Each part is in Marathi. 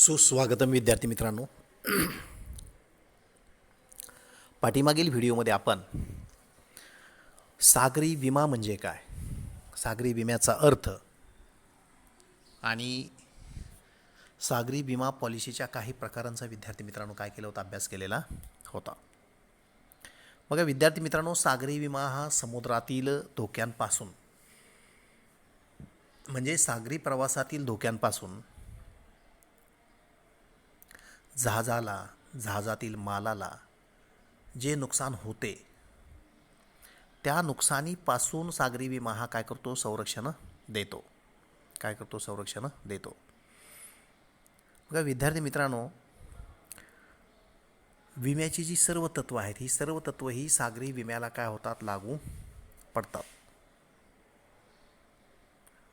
सुस्वागतम विद्यार्थी मित्रांनो. पाठीमागील व्हिडिओमध्ये आपण सागरी विमा म्हणजे काय, सागरी विम्याचा अर्थ आणि सागरी विमा पॉलिसीच्या काही प्रकारांचा विद्यार्थी मित्रांनो काय केलं होतं, अभ्यास केलेला होता. बघा विद्यार्थी मित्रांनो, सागरी विमा हा समुद्रातील धोक्यांपासून म्हणजे सागरी प्रवासातील धोक्यांपासून जहाजातील मालाला जे नुकसान होते त्या नुकसानीपासून सागरी विमा हा काय करतो, संरक्षण देतो. संरक्षण देतो. बघा विद्यार्थी मित्रांनो, विम्याची जी सर्व तत्त्व आहेत ही सर्व तत्त्व ही सागरी विम्याला काय होतात, लागू पडतात.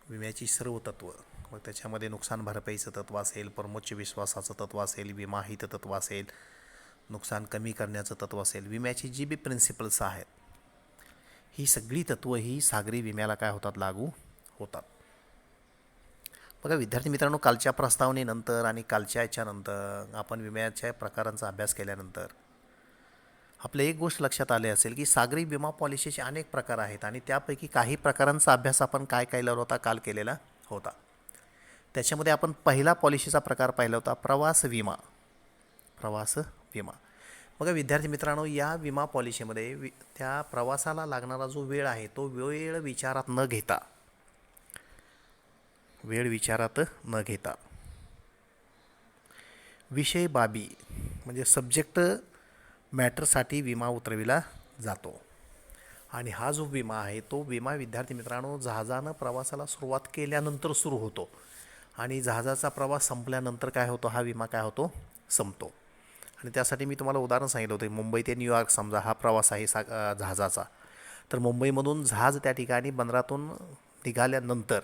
विम्याची सर्व तत्त्व, मग त्याच्यामध्ये नुकसान भरपाईचं तत्त्व असेल, परमोच्च विश्वासाचं तत्त्व असेल, विमा हित तत्त्व असेल, नुकसान कमी करण्याचं तत्त्व असेल, विम्याची जी बी प्रिन्सिपल्स आहेत ही सगळी तत्त्व ही सागरी विम्याला काय होतात, लागू होतात. बघा विद्यार्थी मित्रांनो, कालच्या प्रस्तावनेनंतर आणि कालच्या याच्यानंतर आपण विम्याच्या प्रकारांचा अभ्यास केल्यानंतर आपल्या एक गोष्ट लक्षात आली असेल की सागरी विमा पॉलिसीचे अनेक प्रकार आहेत आणि त्यापैकी काही प्रकारांचा अभ्यास आपण काय केला होता, काल केलेला होता. त्याच्यामध्ये आपण पहिला पॉलिसीचा प्रकार पाहिला होता, प्रवास विमा. बघा विद्यार्थी मित्रांनो, या विमा पॉलिसीमध्ये त्या प्रवासाला लागणारा जो वेळ आहे तो वेळ विचारात न घेता विषय बाबी म्हणजे सब्जेक्ट मॅटरसाठी विमा उतरविला जातो. आणि हा जो विमा आहे तो विमा विद्यार्थी मित्रांनो जहाजानं प्रवासाला सुरुवात केल्यानंतर सुरू होतो आणि जहाजाचा प्रवास संपल्यानंतर काय होतो, हा विमा काय होतो, संपतो. आणि त्यासाठी मी तुम्हाला उदाहरण सांगितलं होतं, मुंबई ते न्यूयॉर्क समजा हा प्रवास आहे जहाजाचा. तर मुंबईमधून जहाज त्या ठिकाणी बंदरातून निघाल्यानंतर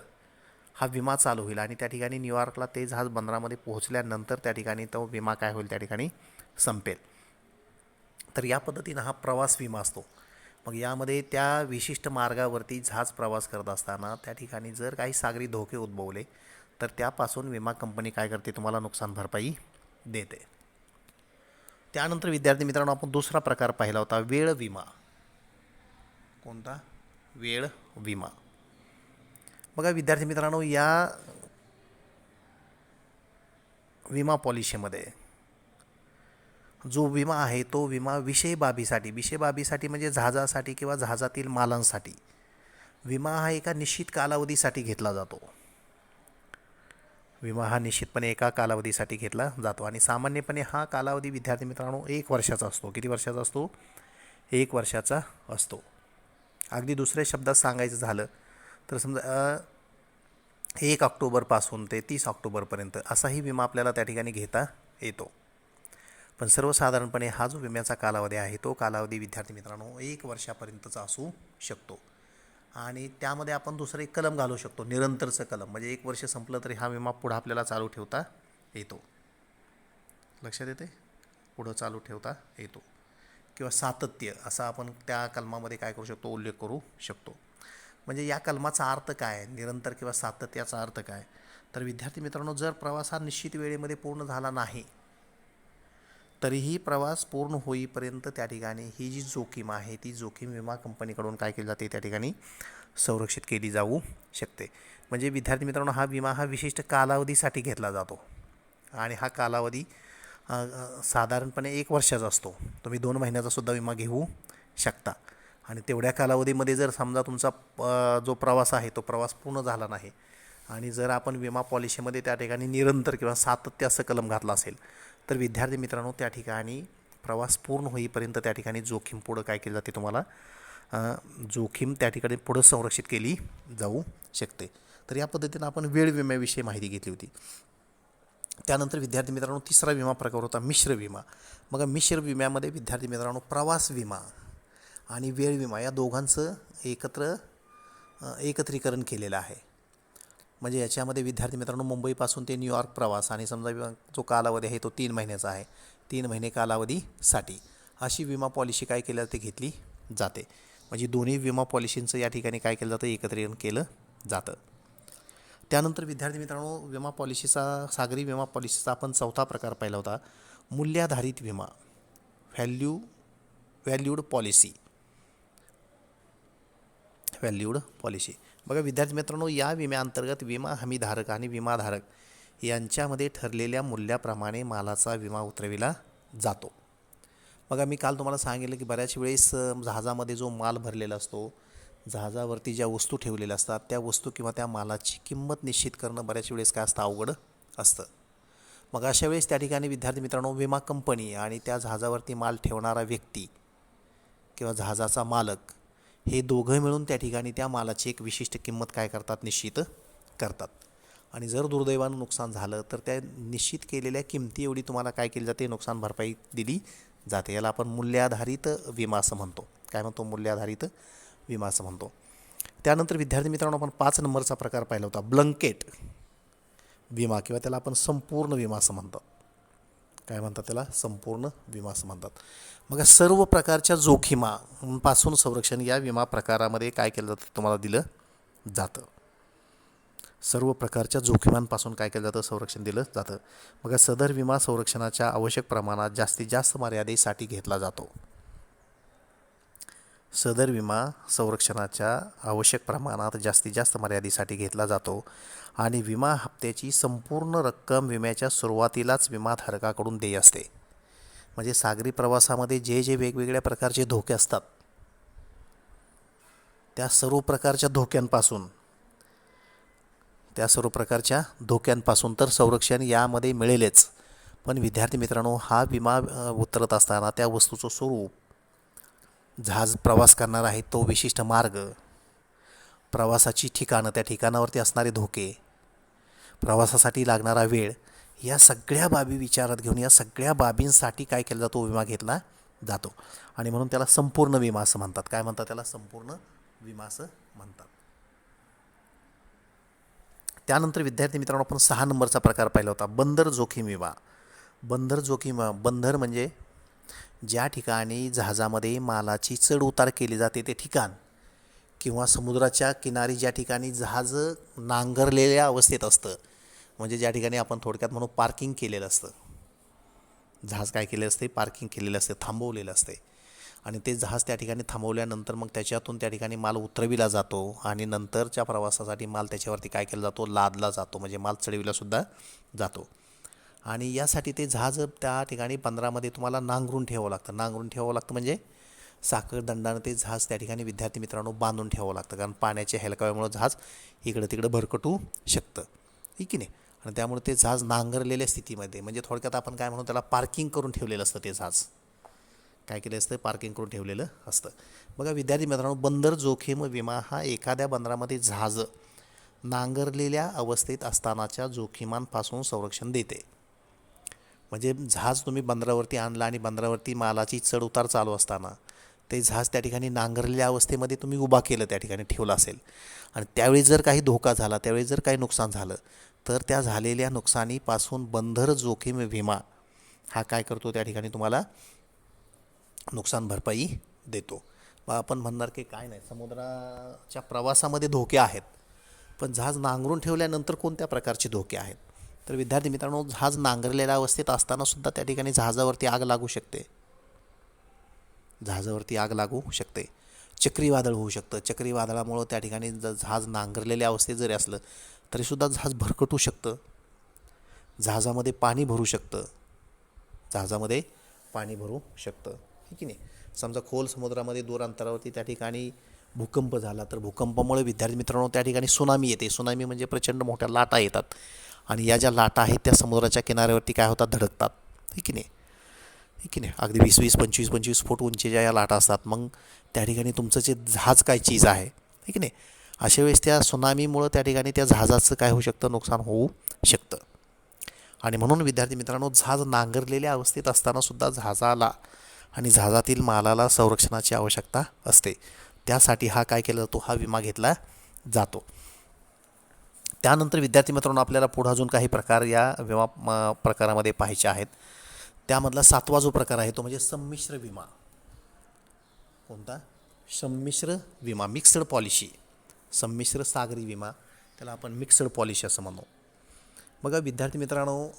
हा विमा चालू होईल आणि त्या ठिकाणी न्यूयॉर्कला ते जहाज बंदरामध्ये पोहोचल्यानंतर त्या ठिकाणी तो विमा काय होईल, त्या ठिकाणी संपेल. तर या पद्धतीनं हा प्रवास विमा असतो. मग यामध्ये त्या विशिष्ट मार्गावरती जहाज प्रवास करत असताना त्या ठिकाणी जर काही सागरी धोके उद्भवले तर त्यापासून विमा कंपनी काय करते, तुम्हाला नुकसान भरपाई देते. त्यानंतर विद्यार्थी मित्रांनो आपण दुसरा प्रकार पाहिला होता, वेळ विमा. कोणता, वेळ विमा. बघा विद्यार्थी मित्रांनो, या विमा पॉलिसीमध्ये जो विमा आहे तो विमा विषय बाबीसाठी म्हणजे जहाजासाठी किंवा जहाजातील मालांसाठी विमा हा एका निश्चित कालावधीसाठी घेतला जातो. विमा हा निश्चितपणे एका कालावधीसाठी घेतला जातो आणि सामान्यपणे हा कालावधी विद्यार्थी मित्रांनो 1 वर्षाचा असतो. किती वर्षाचा असतो, 1 वर्षाचा असतो. अगदी दुसऱ्या शब्दात सांगायचं झालं तर समजा 1 ऑक्टोबरपासून ते 30 ऑक्टोबरपर्यंत असाही विमा आपल्याला त्या ठिकाणी घेता येतो. पण सर्वसाधारणपणे हा जो विम्याचा कालावधी आहे तो कालावधी विद्यार्थी मित्रांनो 1 वर्षापर्यंतचा असू शकतो. आणि त्यामध्ये आपण दुसरं एक कलम घालू शकतो, निरंतरचं कलम. म्हणजे 1 वर्ष संपलं तरी हा विमा पुढं आपल्याला चालू ठेवता येतो. लक्षात येते, पुढं चालू ठेवता येतो. किंवा सातत्य असा आपण त्या कलमामध्ये काय करू शकतो, उल्लेख करू शकतो. म्हणजे या कलमाचा अर्थ काय, निरंतर किंवा सातत्याचा अर्थ काय, तर विद्यार्थी मित्रांनो जर प्रवास हा निश्चित वेळेमध्ये पूर्ण झाला नाही तरीही प्रवास पूर्ण होईपर्यंत त्या ठिकाणी ही जी जोखीम आहे ती जोखीम विमा कंपनीकडून काय केली जाते, त्या ठिकाणी संरक्षित केली जाऊ शकते. म्हणजे विद्यार्थी मित्रांनो हा विमा हा विशिष्ट कालावधीसाठी घेतला जातो आणि हा कालावधी साधारणपणे 1 वर्षाचा असतो. तुम्ही 2 महिन्याचा सुद्धा विमा घेऊ शकता. आणि तेवढ्या कालावधीमध्ये जर समजा तुमचा जो प्रवास आहे तो प्रवास पूर्ण झाला नाही आणि जर आपण विमा पॉलिसीमध्ये त्या ठिकाणी निरंतर किंवा सातत्य असं कलम घातला असेल तर विद्यार्थी मित्रांनो त्या ठिकाणी प्रवास पूर्ण होईपर्यंत त्या ठिकाणी जोखीम पुढं काय केली जाते, तुम्हाला जोखीम त्या ठिकाणी पुढं संरक्षित केली जाऊ शकते. तर या पद्धतीनं आपण वेळ विम्याविषयी माहिती घेतली होती. त्यानंतर विद्यार्थी मित्रांनो तिसरा विमा प्रकार होता मिश्र विमा. मग मिश्र विम्यामध्ये विद्यार्थी मित्रांनो प्रवास विमा आणि वेळ विमा या दोघांचं एकत्रीकरण केलेलं आहे. म्हणजे याच्यामध्ये विद्यार्थी मित्रांनो मुंबईपासून ते न्यूयॉर्क प्रवास आणि समजा जो कालावधी आहे तो 3 महिन्याचा आहे, 3 महिने कालावधीसाठी अशी विमा पॉलिसी काय केली जाते, घेतली जाते. म्हणजे दोन्ही विमा पॉलिसींचं या ठिकाणी काय केलं जातं, एकत्रीकरण केलं जातं. त्यानंतर विद्यार्थी मित्रांनो, विमा पॉलिसीचा, सागरी विमा पॉलिसीचा आपण चौथा प्रकार पाहिला होता, मूल्याधारित विमा, व्हॅल्यूड पॉलिसी. Valued policy. बघा विद्यार्थी मित्रांनो, या विम्याअंतर्गत विमा हमीधारक आणि विमाधारक यांच्यामध्ये ठरलेल्या मूल्याप्रमाणे मालाचा विमा उतरविला जातो. बघा मी काल तुम्हाला सांगितलं की बऱ्याच वेळेस जहाजामध्ये जो माल भरलेला असतो, जहाजावरती ज्या वस्तू ठेवलेल्या असतात, त्या वस्तू किंवा त्या मालाची किंमत निश्चित करणं बऱ्याच वेळेस काय असतं, अवघड असतं. मग अशा वेळेस त्या ठिकाणी विद्यार्थी मित्रांनो, विमा कंपनी आणि त्या जहाजावरती माल ठेवणारा व्यक्ती किंवा जहाजाचा मालक हे दोघं मिळून त्या ठिकाणी त्या मालाची एक विशिष्ट किंमत काय करतात, निश्चित करतात. आणि जर दुर्दैवानं नुकसान झालं तर त्या निश्चित केलेल्या किमती एवढी तुम्हाला काय केली जाते, नुकसान भरपाई दिली जाते. याला आपण मूल्याधारित विमा असं म्हणतो. काय म्हणतो, मूल्याधारित विमा असं म्हणतो. त्यानंतर विद्यार्थी मित्रांनो, आपण 5 नंबरचा प्रकार पाहिला होता, ब्लंकेट विमा किंवा त्याला आपण संपूर्ण विमा असं म्हणतात. काय म्हणतात त्याला, संपूर्ण विमा असं म्हणतात. मग सर्व प्रकारच्या जोखीमांपासून संरक्षण या विमा प्रकारामध्ये काय केलं जातं, तुम्हाला दिलं जातं. सर्व प्रकारच्या जोखीमांपासून काय केलं जातं, संरक्षण दिलं जातं. मग सदर विमा संरक्षणाच्या आवश्यक प्रमाणात जास्तीत जास्त मर्यादेसाठी घेतला जातो. सदर विमा संरक्षणाच्या आवश्यक प्रमाणात जास्तीत जास्त मर्यादेसाठी घेतला जातो आणि विमा हप्त्याची संपूर्ण रक्कम विम्याच्या सुरुवातीलाच विमाधारकाकडून देय असते. म्हणजे सागरी प्रवासामध्ये जे जे वेगवेगळ्या प्रकारचे धोके असतात, त्या सर्व प्रकारच्या धोक्यांपासून तर संरक्षण यामध्ये मिळेलच. पण विद्यार्थी मित्रांनो, हा विमा उतरत असताना त्या वस्तूचं स्वरूप, जहाज प्रवास करणार आहे तो विशिष्ट मार्ग, प्रवासाची ठिकाणं, त्या ठिकाणावरती असणारे धोके, प्रवासासाठी लागणारा वेळ, या सगळ्या बाबी विचारात घेऊन या सगळ्या बाबींसाठी काय केला जातो, विमा घेतला जातो. आणि म्हणून त्याला संपूर्ण विमा असं म्हणतात. काय म्हणतात त्याला, संपूर्ण विमा असं म्हणतात. त्यानंतर विद्यार्थी मित्रांनो, आपण 6 नंबरचा प्रकार पाहिला होता, बंदर जोखीम विमा. बंदर म्हणजे ज्या ठिकाणी जहाजामध्ये मालाची चढ उतार केली जाते ते ठिकाण, किंवा समुद्राच्या किनारी ज्या ठिकाणी जहाज नांगरलेल्या अवस्थेत असतं, म्हणजे ज्या ठिकाणी आपण थोडक्यात म्हणू पार्किंग केलेलं असतं. जहाज काय केलेलं असते, पार्किंग केलेलं असते, थांबवलेलं असते. आणि ते जहाज त्या ठिकाणी थांबवल्यानंतर मग त्याच्यातून त्या ठिकाणी माल उतरविला जातो आणि नंतरच्या प्रवासासाठी माल त्याच्यावरती काय केला जातो, लादला जातो, म्हणजे माल चढविलासुद्धा जातो. आणि यासाठी ते जहाज त्या ठिकाणी बंदरामध्ये तुम्हाला नांगरून ठेवावं लागतं. म्हणजे साखळदंडानं ते जहाज त्या ठिकाणी विद्यार्थी मित्रांनो बांधून ठेवावं लागतं, कारण पाण्याच्या हेलकाव्यामुळे जहाज इकडं तिकडं भरकटू शकतं, ठीक की नाही. आणि त्यामुळे ते जहाज नांगरलेल्या स्थितीमध्ये, म्हणजे थोडक्यात आपण काय म्हणू, त्याला पार्किंग करून ठेवलेलं असतं. ते जहाज काय केलं असतं, पार्किंग करून ठेवलेलं असतं. बघा विद्यार्थी मित्रांनो, बंदर जोखीम विमा हा एखाद्या बंदरामध्ये जहाज नांगरलेल्या अवस्थेत असतानाच्या जोखीमांपासून संरक्षण देते. म्हणजे जहाज तुम्ही बंदरावरती आणला आणि बंदरावरती मालाची चढ उतार चालू असताना ते जहाज त्या ठिकाणी नांगरलेल्या अवस्थेमध्ये तुम्ही उभा केलं, त्या ठिकाणी ठेवलं असेल, आणि त्यावेळी जर काही धोका झाला, त्यावेळी जर काही नुकसान झालं, तर त्या झालेल्या नुकसानीपासून बंदर जोखीम विमा हा काय करतो, त्या ठिकाणी तुम्हाला नुकसान भरपाई देतो. मग आपण म्हणणार की काय नाही, समुद्राच्या प्रवासामध्ये धोके आहेत, पण जहाज नांगरून ठेवल्यानंतर कोणत्या प्रकारचे धोके आहेत. तर विद्यार्थी मित्रांनो, जहाज नांगरलेल्या अवस्थेत असतानासुद्धा त्या ठिकाणी जहाजावरती आग लागू शकते. चक्रीवादळ होऊ शकतं. चक्रीवादळामुळं त्या ठिकाणी जहाज नांगरलेल्या अवस्थेत जरी असलं तरीसुद्धा जहाज भरकटू शकतं. जहाजामध्ये पाणी भरू शकतं, ठीक की नाही. समजा खोल समुद्रामध्ये दूर अंतरावरती त्या ठिकाणी भूकंप झाला, तर भूकंपामुळे विद्यार्थी मित्रांनो त्या ठिकाणी सुनामी येते. सुनामी म्हणजे प्रचंड मोठ्या लाटा येतात, आणि या ज्या लाटा आहेत त्या समुद्राच्या किनाऱ्यावरती काय होतात, धडकतात, ठीक की नाही. अगदी 20-20, 25-25 फूट उंचीच्या या लाटा असतात. मग त्या ठिकाणी तुमचं जे जहाज काय चीज आहे, ठीक नाही, अशा वेळेस त्या सुनामीमुळं त्या ठिकाणी त्या जहाजाचं काय होऊ शकतं, नुकसान होऊ शकतं. आणि म्हणून विद्यार्थी मित्रांनो, जहाज नांगरलेल्या अवस्थेत असतानासुद्धा जहाजाला आणि जहाजातील मालाला संरक्षणाची आवश्यकता असते. त्यासाठी हा काय केला जातो, हा विमा घेतला जातो. त्यानंतर विद्यार्थी मित्रांनो, आपल्याला पुढे अजून काही प्रकार या विमा प्रकारामध्ये पाहायचे आहेत. त्यामधला 7वा जो प्रकार आहे तो म्हणजे संमिश्र विमा. कोणता, संमिश्र विमा, मिक्स्ड पॉलिसी, संमिश्र सागरी विमा. त्याला आपण मिक्सड पॉलिसी असं म्हणू. बघा विद्यार्थी मित्रांनो,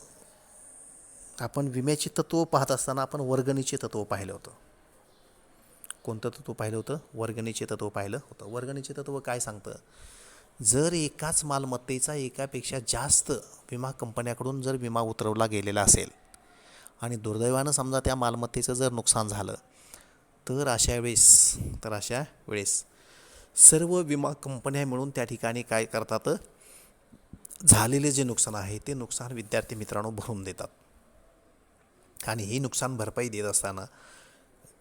आपण विम्याची तत्त्व पाहत असताना आपण वर्गणीचे तत्त्व पाहिलं होतं. कोणतं तत्त्व पाहिलं होतं? वर्गणीचे तत्त्व पाहिलं होतं. वर्गणीचे तत्त्व काय सांगतं? जर एकाच मालमत्तेचा एकापेक्षा जास्त विमा कंपन्याकडून जर विमा उतरवला गेलेला असेल आणि दुर्दैवानं समजा त्या मालमत्तेचं जर नुकसान झालं, तर अशा वेळेस सर्व विमा कंपन्या मिळून त्या ठिकाणी काय करतात? झालेले जे नुकसान आहे ते नुकसान विद्यार्थी मित्रांनो भरून देतात. आणि ही नुकसान भरपाई देत असताना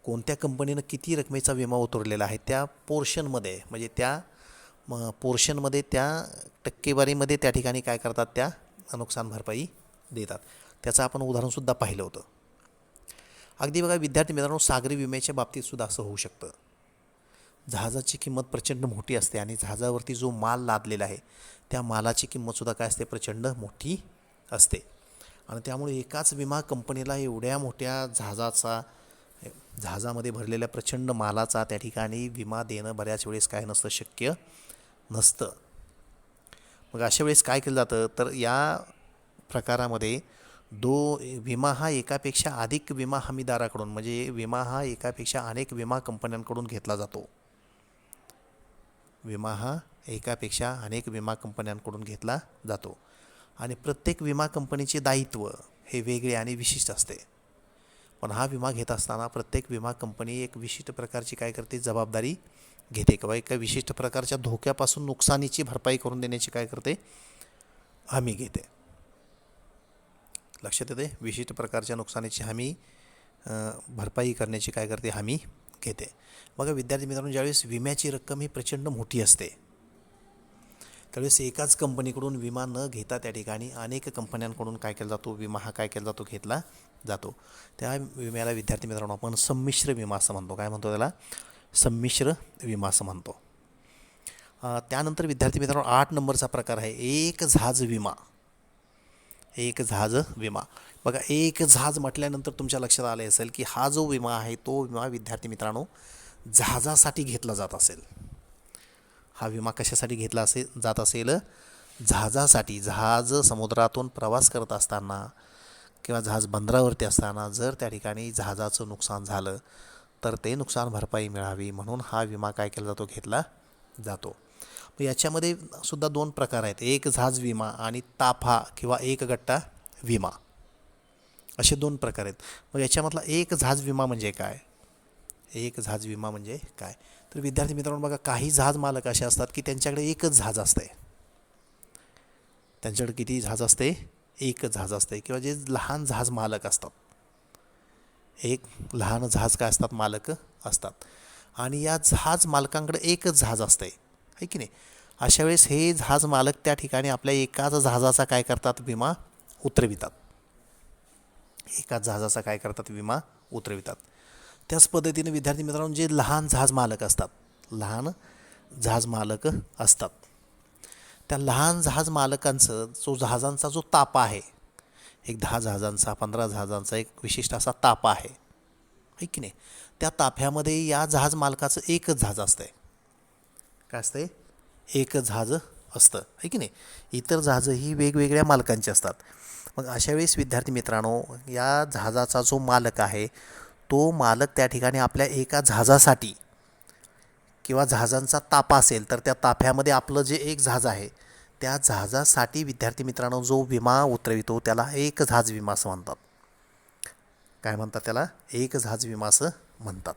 कोणत्या कंपनीनं किती रकमेचा विमा उतरवलेला आहे त्या पोर्शनमध्ये, म्हणजे त्या पोर्शनमध्ये, त्या टक्केवारीमध्ये त्या ठिकाणी काय करतात? त्या नुकसान भरपाई देतात. त्याचं आपण उदाहरणसुद्धा पाहिलं होतं. अगदी बघा विद्यार्थी मित्रांनो, सागरी विम्याच्या बाबतीतसुद्धा असं होऊ शकतं. जहाजाची किंमत प्रचंड मोठी असते आणि जहाजावरती जो माल लादलेला आहे त्या मालाची किंमतसुद्धा काय असते? प्रचंड मोठी असते. आणि त्यामुळे एकाच विमा कंपनीला एवढ्या मोठ्या जहाजामध्ये भरलेल्या प्रचंड मालाचा त्या ठिकाणी विमा देणं बऱ्याच वेळेस काय नसतं? शक्य नसतं. मग अशा वेळेस काय केलं जातं? तर या प्रकारामध्ये विमा हा एकापेक्षा अधिक विमा हमीदाराकडून, म्हणजे विमा हा एकापेक्षा अनेक विमा कंपन्यांकडून घेतला जातो. विमा हा एकापेक्षा अनेक विमा कंपन्यांकडून घेतला जातो आणि प्रत्येक विमा कंपनीचे दायित्व हे वेगळे आणि विशिष्ट असते. पण हा विमा घेत असताना प्रत्येक विमा कंपनी एक विशिष्ट प्रकारची काय करते? जबाबदारी घेते किंवा एका विशिष्ट प्रकारच्या धोक्यापासून नुकसानीची भरपाई करून देण्याची काय करते? हमी घेते. लक्षात येते? विशिष्ट प्रकारच्या नुकसानीची भरपाई करण्याची काय करते? हमी घेते. बघा विद्यार्थी मित्रांनो, ज्यावेळेस विम्याची रक्कम ही प्रचंड मोठी असते त्यावेळेस एकाच कंपनीकडून विमा न घेता त्या ठिकाणी अनेक कंपन्यांकडून काय केला जातो? विमा हा काय केला जातो? घेतला जातो. त्या विम्याला विद्यार्थी मित्रांनो आपण संमिश्र विमा असं म्हणतो. काय म्हणतो त्याला? संमिश्र विमा असं म्हणतो. त्यानंतर विद्यार्थी मित्रांनो 8 नंबरचा प्रकार आहे एक जहाज विमा. एक जहाज विमा. बघा एक जहाज म्हटल्यानंतर तुमच्या लक्षात आले असेल की हा जो विमा आहे तो विमा विद्यार्थी मित्रांनो जहाजासाठी घेतला जात असेल. हा विमा कशासाठी घेतला जात असेल? जहाजासाठी. जहाज समुद्रातून प्रवास करत असताना किंवा जहाज बंदरावरती असताना जर त्या ठिकाणी जहाजाचं नुकसान झालं तर ते नुकसान भरपाई मिळावी म्हणून हा विमा काय केला जातो? घेतला जातो. याच्यामध्ये सुद्धा 2 प्रकार आहेत. एक जहाज विमा आणि ताफा किंवा एक गट्टा विमा असे 2 प्रकार आहेत. मग याच्यामधला एक जहाज विमा म्हणजे काय? एक जहाज विमा म्हणजे काय? तर विद्यार्थी मित्रांनो बघा, काही जहाज मालक असे असतात की त्यांच्याकडे एकच जहाज असते. त्यांच्याकडे किती जहाज असते? एक जहाज असते. किंवा जे लहान जहाज मालक असतात, एक लहान जहाज काय असतात? मालक असतात. आणि या जहाज मालकांकडे एकच जहाज असते, आहे की नाही? अशा वेळेस हे जहाज मालक त्या ठिकाणी आपल्या एकाच जहाजाचा काय करतात? विमा उतरवितात. एकाच जहाजाचा काय करतात? विमा उतरवितात. त्याच पद्धतीने विद्यार्थी मित्रांनो जे लहान जहाज मालक असतात, लहान जहाज मालक असतात, त्या लहान जहाज मालकांचं जहाजांचा जो ताफा आहे, एक 10 जहाजांचा 15 जहाजांचा एक विशिष्ट असा ताफा आहे की नाही? त्या ताफ्यामध्ये या जहाज मालकाचं एकच जहाज असतंय. काय असतंय? एकच जहाज असतं, आहे की नाही? इतर जहाजही वेगवेगळ्या मालकांचे असतात. मग अशा वेळेस विद्यार्थी मित्रांनो या जहाजाचा जो मालक आहे तो मालक त्या ठिकाणी आपल्या एका जहाजासाठी किंवा जहाजांचा ताफा असेल तर त्या ताफ्यामध्ये आपलं जे एक जहाज आहे त्या जहाजासाठी विद्यार्थी मित्रांनो जो विमा उतरवितो त्याला एक जहाज विमा असं म्हणतात. काय म्हणतात त्याला? एक जहाज विमा असं म्हणतात.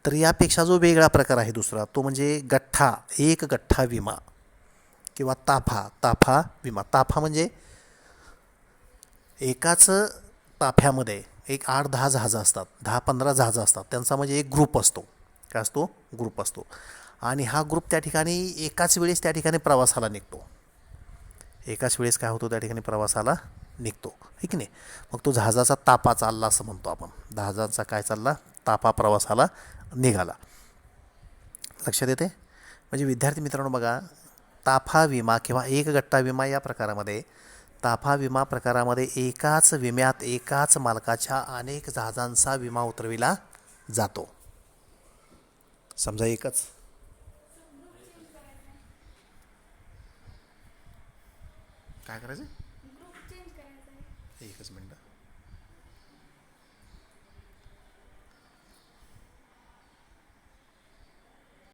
तर यापेक्षा जो वेगळा प्रकार आहे दुसरा तो म्हणजे एक गठ्ठा विमा किंवा ताफा विमा. ताफा म्हणजे एकाच ताफ्यामध्ये एक 8-10 जहाजं असतात, 10-15 जहाजं असतात. त्यांचा म्हणजे एक ग्रुप असतो. काय असतो? ग्रुप असतो. आणि हा ग्रुप त्या ठिकाणी एकाच वेळेस त्या ठिकाणी प्रवासाला निघतो. एकाच वेळेस काय होतो? त्या ठिकाणी प्रवासाला निघतो, आहे की नाही? मग तो जहाजाचा ताफा चालला असं म्हणतो आपण. जहाजाचा काय चालला? ताफा प्रवासाला निघाला. लक्षात येते? म्हणजे विद्यार्थी मित्रांनो बघा, ताफा विमा किंवा एक गट्टा विमा या प्रकारामध्ये, ताफा विमा प्रकारामध्ये एकाच विम्यात एकाच मालकाच्या अनेक जहाजांचा विमा उतरविला जातो. समजा एकच काय करायचं